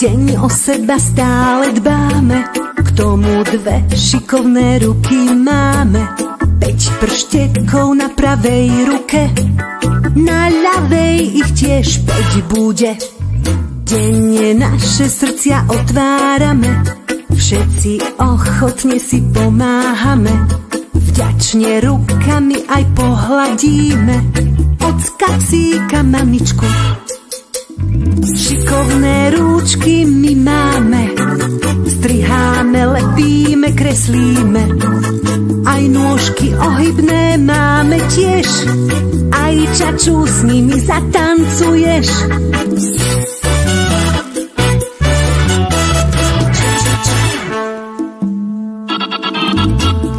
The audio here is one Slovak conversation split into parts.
deň o seba stále dbáme, k tomu dve šikovné ruky máme. 5 prštekov na pravej ruke, na ľavej ich tiež 5 bude. Denne naše srdcia otvárame, všetci ochotne si pomáhame. Vďačne rukami aj pohladíme, ocka, psíka, mamičku. Šikovné rúčky my máme, striháme, lepíme, kreslíme. Aj nôžky ohybné máme tiež, aj čaču s nimi zatancuješ.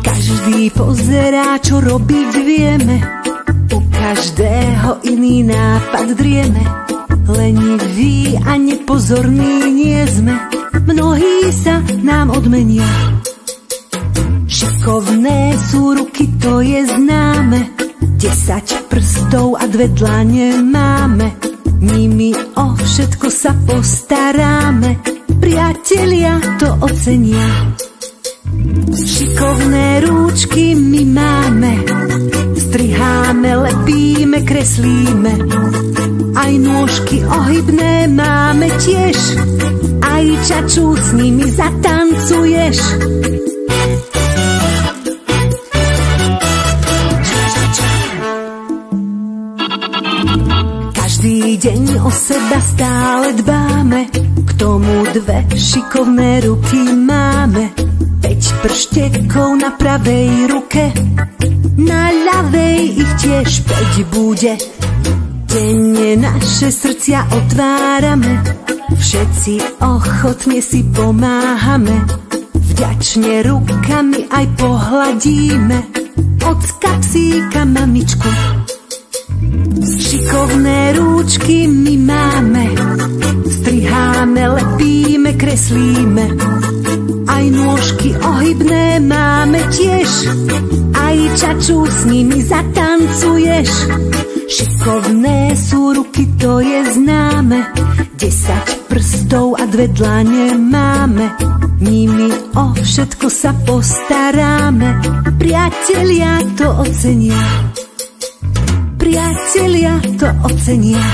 Každý pozerá, čo robiť vieme, u každého iný nápad drieme. Leniví a nepozorní nie sme, mnohí sa nám odmenia. Šikovné sú ruky, to je známe, 10 prstov a 2 dlane máme. Nimi o všetko sa postaráme, priatelia to ocenia. Šikovné rúčky my máme, striháme, lepíme, kreslíme. Aj nôžky ohybné máme tiež, aj čaču s nimi zatancuješ. Každý deň o seba stále dbáme, k tomu dve šikovné ruky máme. 5 prštekov na pravej ruke, na ľavej ich tiež 5 bude. Denne naše srdcia otvárame, všetci ochotne si pomáhame. Vďačne rukami aj pohladíme, ocka, psíka, mamičku. Šikovné rúčky my máme, striháme, lepíme, kreslíme. Aj nôžky ohybné máme tiež, aj čaču s nimi zatancuješ. Šikovné sú ruky, to je známe, 10 prstov a 2 dlane máme. Nimi o všetko sa postaráme, priatelia to ocenia. Priatelia to ocenia.